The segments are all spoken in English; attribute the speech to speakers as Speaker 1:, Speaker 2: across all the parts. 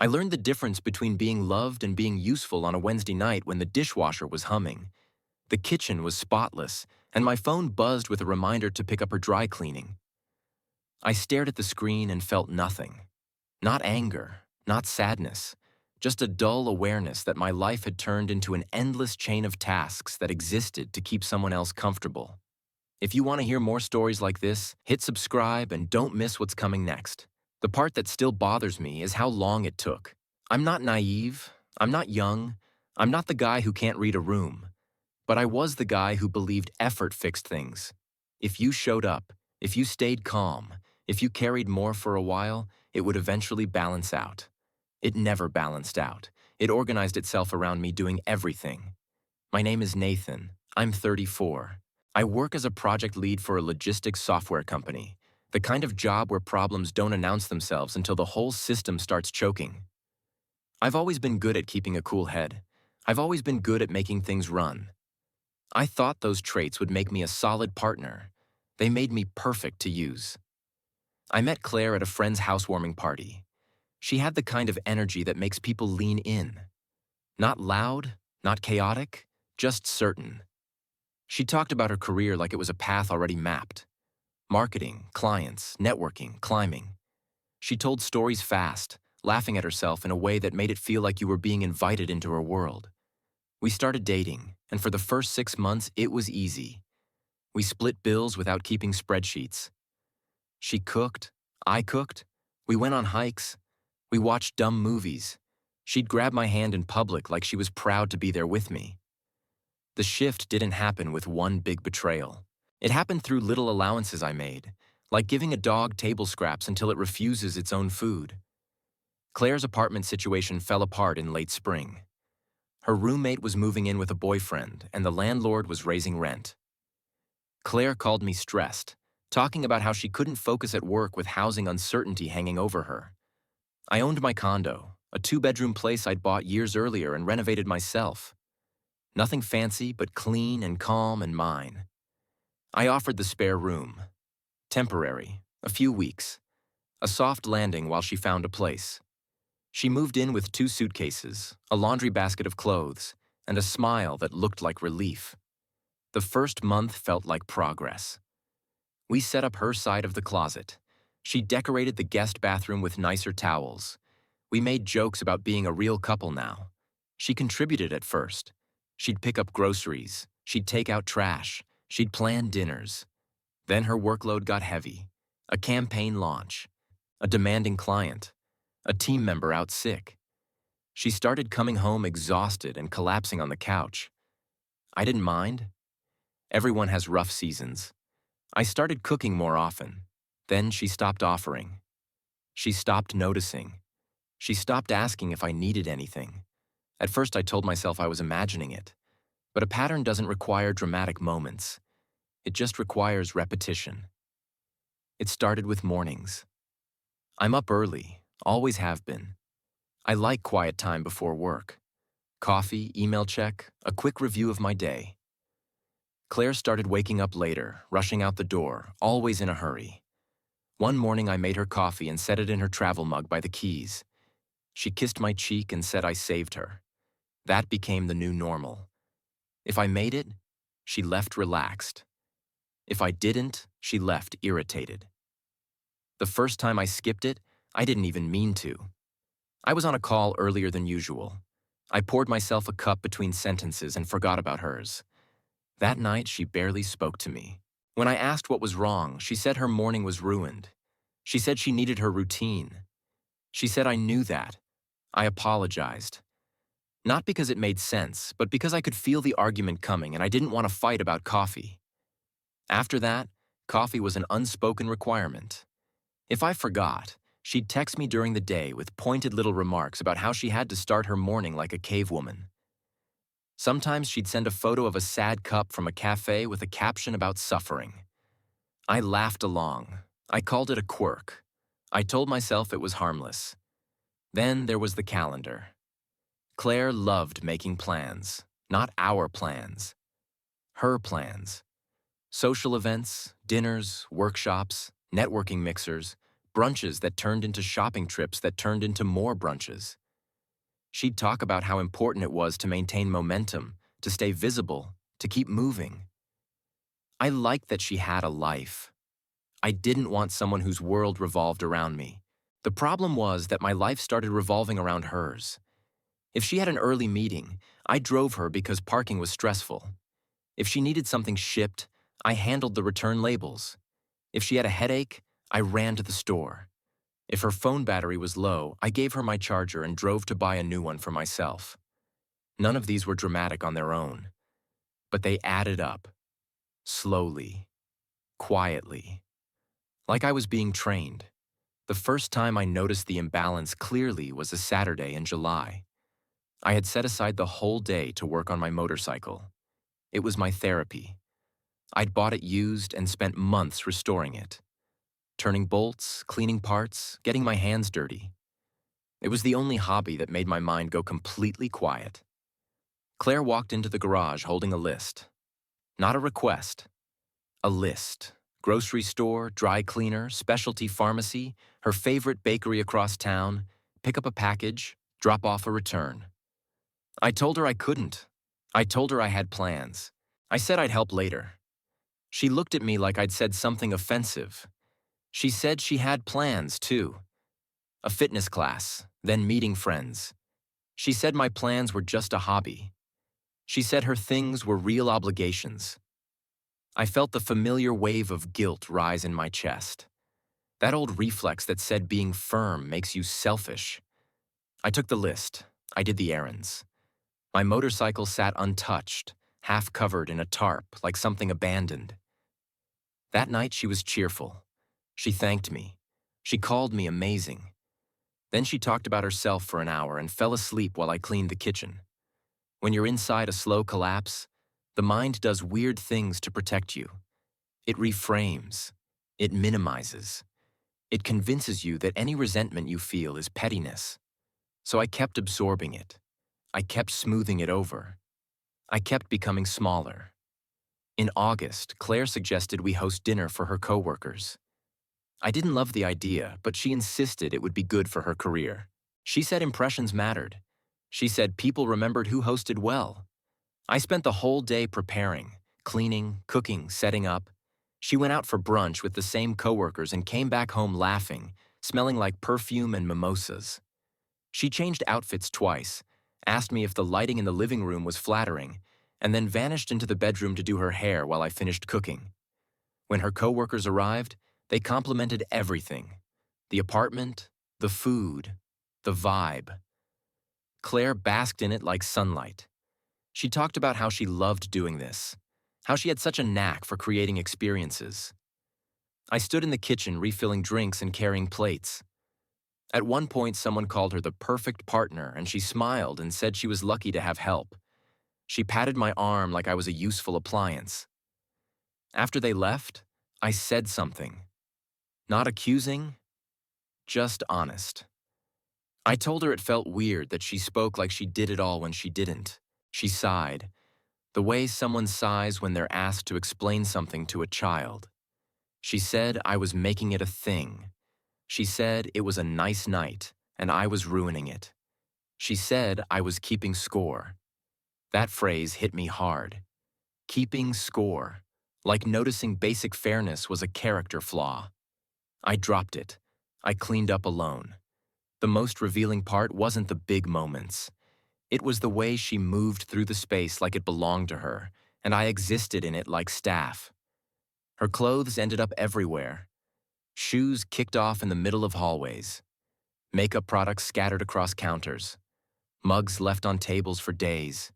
Speaker 1: I learned the difference between being loved and being useful on a Wednesday night when the dishwasher was humming, the kitchen was spotless, and my phone buzzed with a reminder to pick up her dry cleaning. I stared at the screen and felt nothing. Not anger, not sadness, just a dull awareness that my life had turned into an endless chain of tasks that existed to keep someone else comfortable. If you want to hear more stories like this, hit subscribe and don't miss what's coming next. The part that still bothers me is how long it took. I'm not naive, I'm not young, I'm not the guy who can't read a room, but I was the guy who believed effort fixed things. If you showed up, if you stayed calm, if you carried more for a while, it would eventually balance out. It never balanced out. It organized itself around me doing everything. My name is Nathan. I'm 34. I work as a project lead for a logistics software company, the kind of job where problems don't announce themselves until the whole system starts choking. I've always been good at keeping a cool head. I've always been good at making things run. I thought those traits would make me a solid partner. They made me perfect to use. I met Claire at a friend's housewarming party. She had the kind of energy that makes people lean in. Not loud, not chaotic, just certain. She talked about her career like it was a path already mapped. Marketing, clients, networking, climbing. She told stories fast, laughing at herself in a way that made it feel like you were being invited into her world. We started dating, and for the first 6 months, it was easy. We split bills without keeping spreadsheets. She cooked, I cooked, we went on hikes, we watched dumb movies. She'd grab my hand in public like she was proud to be there with me. The shift didn't happen with one big betrayal. It happened through little allowances I made, like giving a dog table scraps until it refuses its own food. Claire's apartment situation fell apart in late spring. Her roommate was moving in with a boyfriend, and the landlord was raising rent. Claire called me stressed, talking about how she couldn't focus at work with housing uncertainty hanging over her. I owned my condo, a 2-bedroom place I'd bought years earlier and renovated myself. Nothing fancy, but clean and calm and mine. I offered the spare room. Temporary, a few weeks. A soft landing while she found a place. She moved in with 2 suitcases, a laundry basket of clothes, and a smile that looked like relief. The first month felt like progress. We set up her side of the closet. She decorated the guest bathroom with nicer towels. We made jokes about being a real couple now. She contributed at first. She'd pick up groceries. She'd take out trash. She'd plan dinners. Then her workload got heavy. A campaign launch. A demanding client. A team member out sick. She started coming home exhausted and collapsing on the couch. I didn't mind. Everyone has rough seasons. I started cooking more often. Then she stopped offering. She stopped noticing. She stopped asking if I needed anything. At first I told myself I was imagining it. But a pattern doesn't require dramatic moments. It just requires repetition. It started with mornings. I'm up early, always have been. I like quiet time before work. Coffee, email check, a quick review of my day. Claire started waking up later, rushing out the door, always in a hurry. One morning I made her coffee and set it in her travel mug by the keys. She kissed my cheek and said I saved her. That became the new normal. If I made it, she left relaxed. If I didn't, she left irritated. The first time I skipped it, I didn't even mean to. I was on a call earlier than usual. I poured myself a cup between sentences and forgot about hers. That night, she barely spoke to me. When I asked what was wrong, she said her morning was ruined. She said she needed her routine. She said I knew that. I apologized. Not because it made sense, but because I could feel the argument coming and I didn't want to fight about coffee. After that, coffee was an unspoken requirement. If I forgot, she'd text me during the day with pointed little remarks about how she had to start her morning like a cavewoman. Sometimes she'd send a photo of a sad cup from a cafe with a caption about suffering. I laughed along. I called it a quirk. I told myself it was harmless. Then there was the calendar. Claire loved making plans, not our plans. Her plans. Social events, dinners, workshops, networking mixers, brunches that turned into shopping trips that turned into more brunches. She'd talk about how important it was to maintain momentum, to stay visible, to keep moving. I liked that she had a life. I didn't want someone whose world revolved around me. The problem was that my life started revolving around hers. If she had an early meeting, I drove her because parking was stressful. If she needed something shipped, I handled the return labels. If she had a headache, I ran to the store. If her phone battery was low, I gave her my charger and drove to buy a new one for myself. None of these were dramatic on their own, but they added up, slowly, quietly, like I was being trained. The first time I noticed the imbalance clearly was a Saturday in July. I had set aside the whole day to work on my motorcycle. It was my therapy. I'd bought it used and spent months restoring it. Turning bolts, cleaning parts, getting my hands dirty. It was the only hobby that made my mind go completely quiet. Claire walked into the garage holding a list. Not a request. A list. Grocery store, dry cleaner, specialty pharmacy, her favorite bakery across town, pick up a package, drop off a return. I told her I couldn't. I told her I had plans. I said I'd help later. She looked at me like I'd said something offensive. She said she had plans, too. A fitness class, then meeting friends. She said my plans were just a hobby. She said her things were real obligations. I felt the familiar wave of guilt rise in my chest. That old reflex that said being firm makes you selfish. I took the list. I did the errands. My motorcycle sat untouched, half covered in a tarp, like something abandoned. That night she was cheerful. She thanked me. She called me amazing. Then she talked about herself for an hour and fell asleep while I cleaned the kitchen. When you're inside a slow collapse, the mind does weird things to protect you. It reframes. It minimizes. It convinces you that any resentment you feel is pettiness. So I kept absorbing it. I kept smoothing it over. I kept becoming smaller. In August, Claire suggested we host dinner for her coworkers. I didn't love the idea, but she insisted it would be good for her career. She said impressions mattered. She said people remembered who hosted well. I spent the whole day preparing, cleaning, cooking, setting up. She went out for brunch with the same coworkers and came back home laughing, smelling like perfume and mimosas. She changed outfits twice, asked me if the lighting in the living room was flattering, and then vanished into the bedroom to do her hair while I finished cooking. When her coworkers arrived, they complimented everything: the apartment, the food, the vibe. Claire basked in it like sunlight. She talked about how she loved doing this, how she had such a knack for creating experiences. I stood in the kitchen refilling drinks and carrying plates. At one point, someone called her the perfect partner, and she smiled and said she was lucky to have help. She patted my arm like I was a useful appliance. After they left, I said something. Not accusing, just honest. I told her it felt weird that she spoke like she did it all when she didn't. She sighed, the way someone sighs when they're asked to explain something to a child. She said I was making it a thing. She said it was a nice night, and I was ruining it. She said I was keeping score. That phrase hit me hard. Keeping score, like noticing basic fairness was a character flaw. I dropped it. I cleaned up alone. The most revealing part wasn't the big moments. It was the way she moved through the space like it belonged to her, and I existed in it like staff. Her clothes ended up everywhere. Shoes kicked off in the middle of hallways. Makeup products scattered across counters. Mugs left on tables for days.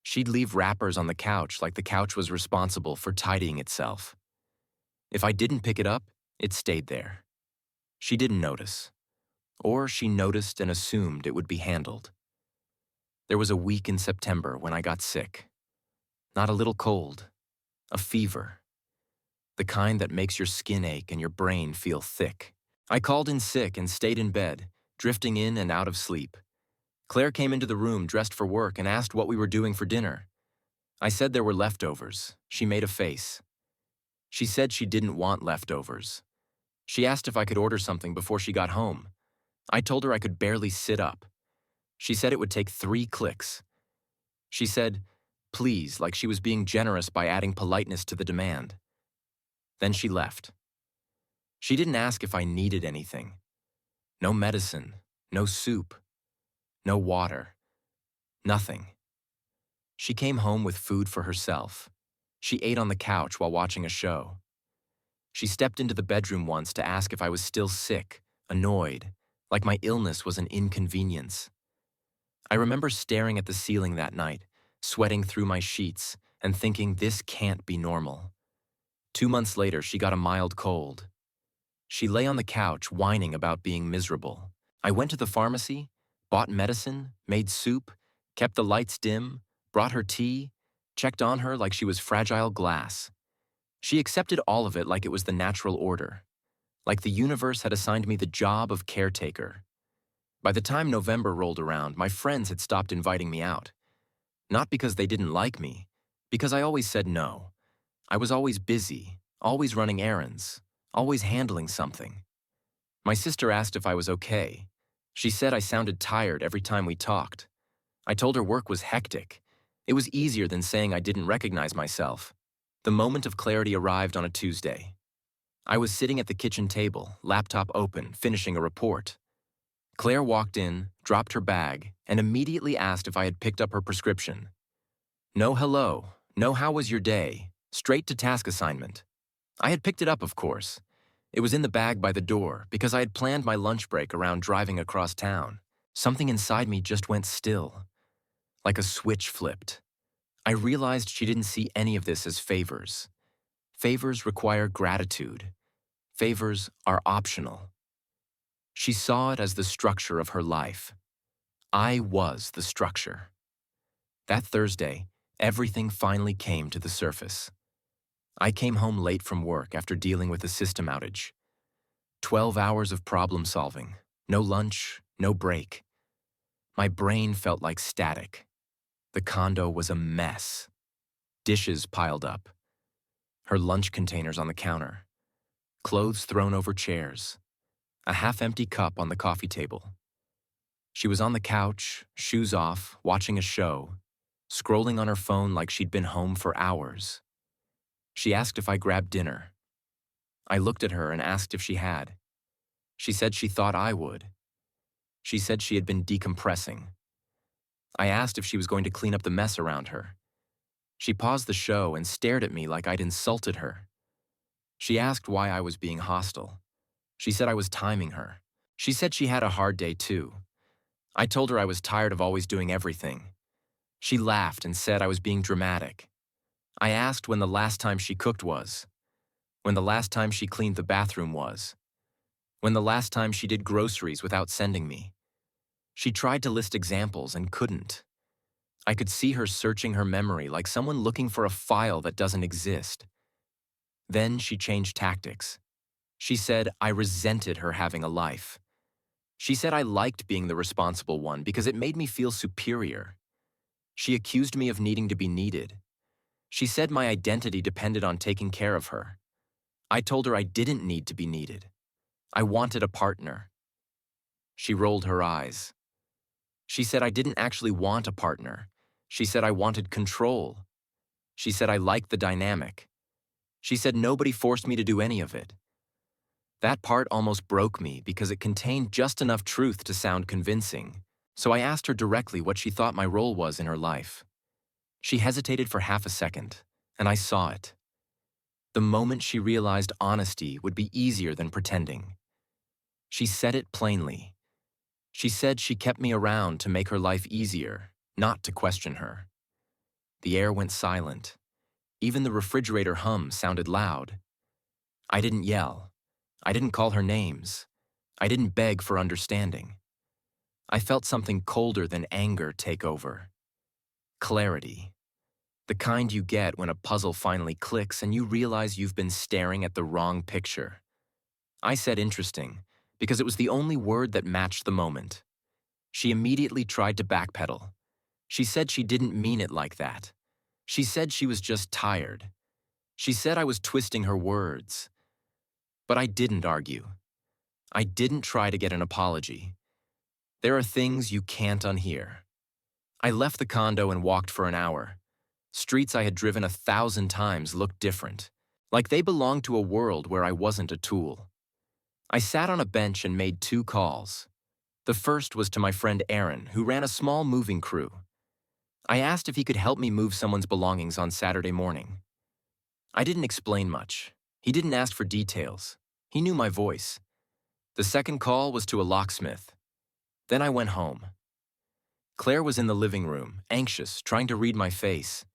Speaker 1: She'd leave wrappers on the couch like the couch was responsible for tidying itself. If I didn't pick it up, it stayed there. She didn't notice. Or she noticed and assumed it would be handled. There was a week in September when I got sick. Not a little cold, a fever. The kind that makes your skin ache and your brain feel thick. I called in sick and stayed in bed, drifting in and out of sleep. Claire came into the room dressed for work and asked what we were doing for dinner. I said there were leftovers. She made a face. She said she didn't want leftovers. She asked if I could order something before she got home. I told her I could barely sit up. She said it would take 3 clicks. She said, please, like she was being generous by adding politeness to the demand. Then she left. She didn't ask if I needed anything. No medicine, no soup, no water, nothing. She came home with food for herself. She ate on the couch while watching a show. She stepped into the bedroom once to ask if I was still sick, annoyed, like my illness was an inconvenience. I remember staring at the ceiling that night, sweating through my sheets, and thinking this can't be normal. 2 months later, she got a mild cold. She lay on the couch whining about being miserable. I went to the pharmacy, bought medicine, made soup, kept the lights dim, brought her tea, checked on her like she was fragile glass. She accepted all of it like it was the natural order, like the universe had assigned me the job of caretaker. By the time November rolled around, my friends had stopped inviting me out. Not because they didn't like me, because I always said no. I was always busy, always running errands, always handling something. My sister asked if I was okay. She said I sounded tired every time we talked. I told her work was hectic. It was easier than saying I didn't recognize myself. The moment of clarity arrived on a Tuesday. I was sitting at the kitchen table, laptop open, finishing a report. Claire walked in, dropped her bag, and immediately asked if I had picked up her prescription. No hello, no how was your day, straight to task assignment. I had picked it up, of course. It was in the bag by the door because I had planned my lunch break around driving across town. Something inside me just went still, like a switch flipped. I realized she didn't see any of this as favors. Favors require gratitude. Favors are optional. She saw it as the structure of her life. I was the structure. That Thursday, everything finally came to the surface. I came home late from work after dealing with a system outage. 12 hours of problem solving, no lunch, no break. My brain felt like static. The condo was a mess. Dishes piled up. Her lunch containers on the counter. Clothes thrown over chairs. A half-empty cup on the coffee table. She was on the couch, shoes off, watching a show, scrolling on her phone like she'd been home for hours. She asked if I grabbed dinner. I looked at her and asked if she had. She said she thought I would. She said she had been decompressing. I asked if she was going to clean up the mess around her. She paused the show and stared at me like I'd insulted her. She asked why I was being hostile. She said I was timing her. She said she had a hard day too. I told her I was tired of always doing everything. She laughed and said I was being dramatic. I asked when the last time she cooked was, when the last time she cleaned the bathroom was, when the last time she did groceries without sending me. She tried to list examples and couldn't. I could see her searching her memory like someone looking for a file that doesn't exist. Then she changed tactics. She said I resented her having a life. She said I liked being the responsible one because it made me feel superior. She accused me of needing to be needed. She said my identity depended on taking care of her. I told her I didn't need to be needed. I wanted a partner. She rolled her eyes. She said I didn't actually want a partner. She said I wanted control. She said I liked the dynamic. She said nobody forced me to do any of it. That part almost broke me because it contained just enough truth to sound convincing, so I asked her directly what she thought my role was in her life. She hesitated for half a second, and I saw it. The moment she realized honesty would be easier than pretending. She said it plainly. She said she kept me around to make her life easier, not to question her. The air went silent. Even the refrigerator hum sounded loud. I didn't yell. I didn't call her names. I didn't beg for understanding. I felt something colder than anger take over. Clarity. The kind you get when a puzzle finally clicks and you realize you've been staring at the wrong picture. I said interesting, because it was the only word that matched the moment. She immediately tried to backpedal. She said she didn't mean it like that. She said she was just tired. She said I was twisting her words. But I didn't argue. I didn't try to get an apology. There are things you can't unhear. I left the condo and walked for an hour. Streets I had driven 1,000 times looked different, like they belonged to a world where I wasn't a tool. I sat on a bench and made 2 calls. The first was to my friend Aaron, who ran a small moving crew. I asked if he could help me move someone's belongings on Saturday morning. I didn't explain much. He didn't ask for details. He knew my voice. The second call was to a locksmith. Then I went home. Claire was in the living room, anxious, trying to read my face.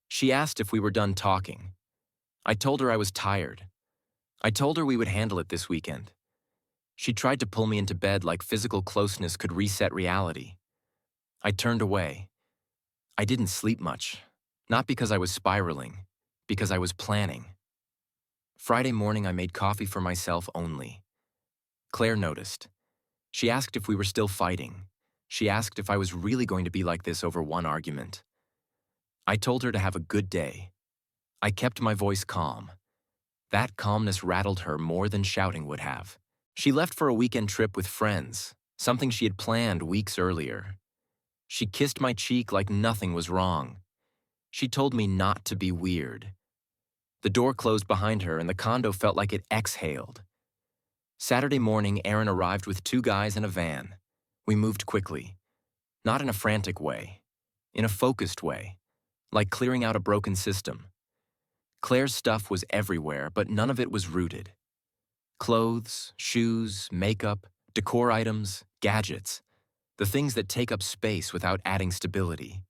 Speaker 1: She asked if we were done talking. I told her I was tired. I told her we would handle it this weekend. She tried to pull me into bed like physical closeness could reset reality. I turned away. I didn't sleep much, not because I was spiraling, because I was planning. Friday morning I made coffee for myself only. Claire noticed. She asked if we were still fighting. She asked if I was really going to be like this over one argument. I told her to have a good day. I kept my voice calm. That calmness rattled her more than shouting would have. She left for a weekend trip with friends, something she had planned weeks earlier. She kissed my cheek like nothing was wrong. She told me not to be weird. The door closed behind her and the condo felt like it exhaled. Saturday morning, Aaron arrived with 2 guys and a van. We moved quickly. Not in a frantic way. In a focused way. Like clearing out a broken system. Claire's stuff was everywhere, but none of it was rooted. Clothes, shoes, makeup, decor items, gadgets. The things that take up space without adding stability.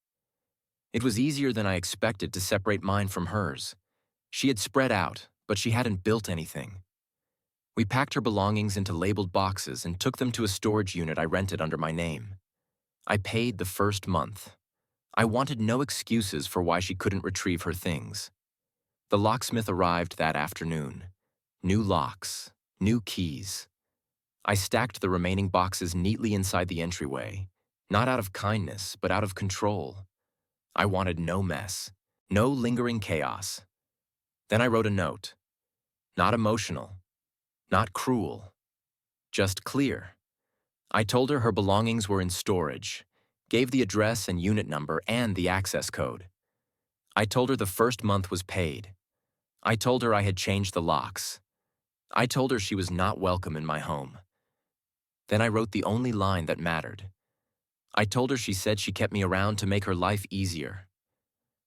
Speaker 1: It was easier than I expected to separate mine from hers. She had spread out, but she hadn't built anything. We packed her belongings into labeled boxes and took them to a storage unit I rented under my name. I paid the first month. I wanted no excuses for why she couldn't retrieve her things. The locksmith arrived that afternoon. New locks, new keys. I stacked the remaining boxes neatly inside the entryway, not out of kindness, but out of control. I wanted no mess, no lingering chaos. Then I wrote a note. Not emotional, not cruel, just clear. I told her her belongings were in storage, gave the address and unit number and the access code. I told her the first month was paid. I told her I had changed the locks. I told her she was not welcome in my home. Then I wrote the only line that mattered. I told her she said she kept me around to make her life easier.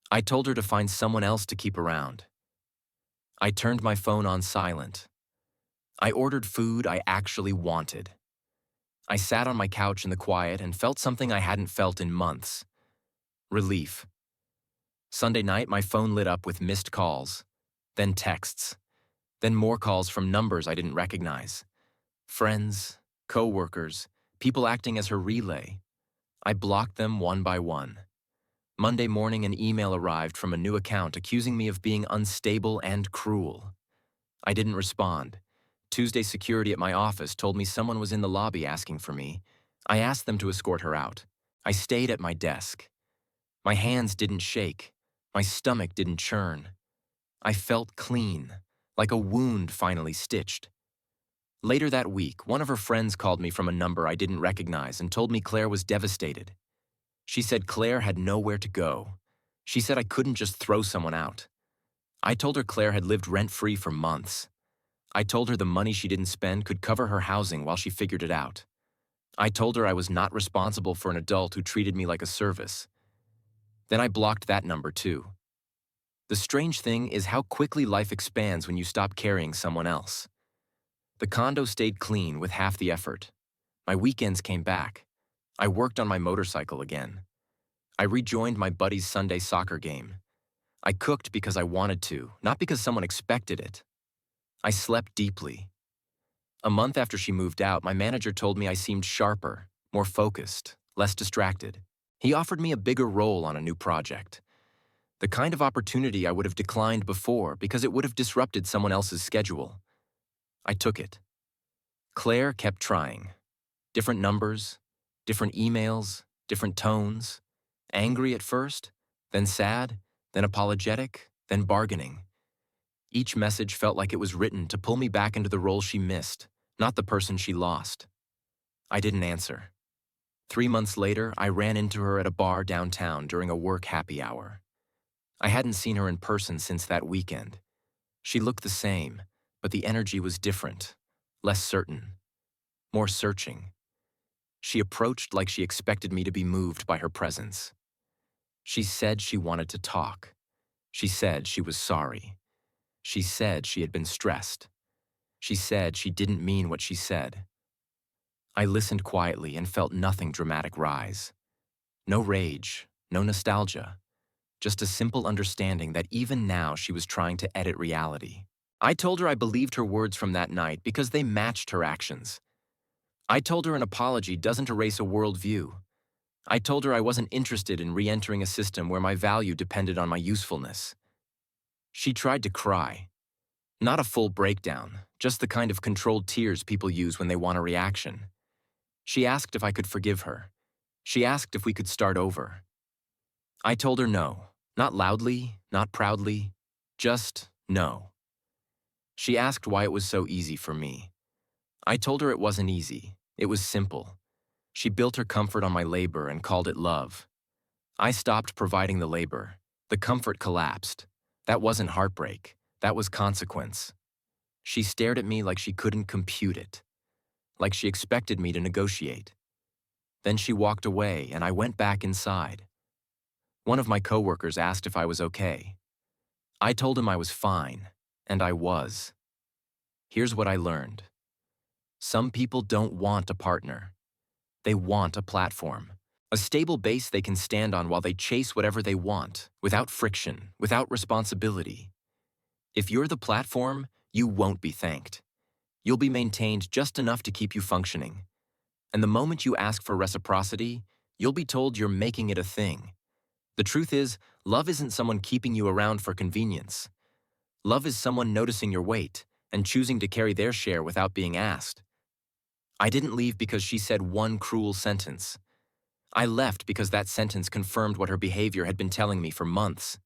Speaker 1: I told her to find someone else to keep around. I turned my phone on silent. I ordered food I actually wanted. I sat on my couch in the quiet and felt something I hadn't felt in months. Relief. Sunday night, my phone lit up with missed calls, then texts, then more calls from numbers I didn't recognize. Friends, co-workers, people acting as her relay. I blocked them one by one. Monday morning, an email arrived from a new account accusing me of being unstable and cruel. I didn't respond. Tuesday, security at my office told me someone was in the lobby asking for me. I asked them to escort her out. I stayed at my desk. My hands didn't shake. My stomach didn't churn. I felt clean, like a wound finally stitched. Later that week, one of her friends called me from a number I didn't recognize and told me Claire was devastated. She said Claire had nowhere to go. She said I couldn't just throw someone out. I told her Claire had lived rent-free for months. I told her the money she didn't spend could cover her housing while she figured it out. I told her I was not responsible for an adult who treated me like a service. Then I blocked that number too. The strange thing is how quickly life expands when you stop carrying someone else. The condo stayed clean with half the effort. My weekends came back. I worked on my motorcycle again. I rejoined my buddy's Sunday soccer game. I cooked because I wanted to, not because someone expected it. I slept deeply. A month after she moved out, my manager told me I seemed sharper, more focused, less distracted. He offered me a bigger role on a new project. The kind of opportunity I would have declined before because it would have disrupted someone else's schedule. I took it. Claire kept trying. Different numbers, different emails, different tones. Angry at first, then sad, then apologetic, then bargaining. Each message felt like it was written to pull me back into the role she missed, not the person she lost. I didn't answer. 3 months later, I ran into her at a bar downtown during a work happy hour. I hadn't seen her in person since that weekend. She looked the same, but the energy was different, less certain, more searching. She approached like she expected me to be moved by her presence. She said she wanted to talk. She said she was sorry. She said she had been stressed. She said she didn't mean what she said. I listened quietly and felt nothing dramatic rise. No rage, no nostalgia, just a simple understanding that even now she was trying to edit reality. I told her I believed her words from that night because they matched her actions. I told her an apology doesn't erase a worldview. I told her I wasn't interested in re-entering a system where my value depended on my usefulness. She tried to cry. Not a full breakdown, just the kind of controlled tears people use when they want a reaction. She asked if I could forgive her. She asked if we could start over. I told her no, not loudly, not proudly, just no. She asked why it was so easy for me. I told her it wasn't easy, it was simple. She built her comfort on my labor and called it love. I stopped providing the labor. The comfort collapsed. That wasn't heartbreak, that was consequence. She stared at me like she couldn't compute it, like she expected me to negotiate. Then she walked away and I went back inside. One of my coworkers asked if I was okay. I told him I was fine, and I was. Here's what I learned. Some people don't want a partner. They want a platform, a stable base they can stand on while they chase whatever they want, without friction, without responsibility. If you're the platform, you won't be thanked. You'll be maintained just enough to keep you functioning. And the moment you ask for reciprocity, you'll be told you're making it a thing. The truth is, love isn't someone keeping you around for convenience. Love is someone noticing your weight and choosing to carry their share without being asked. I didn't leave because she said one cruel sentence. I left because that sentence confirmed what her behavior had been telling me for months.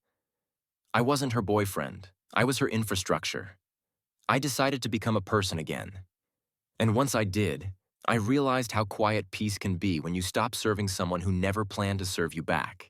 Speaker 1: I wasn't her boyfriend. I was her infrastructure. I decided to become a person again. And once I did, I realized how quiet peace can be when you stop serving someone who never planned to serve you back.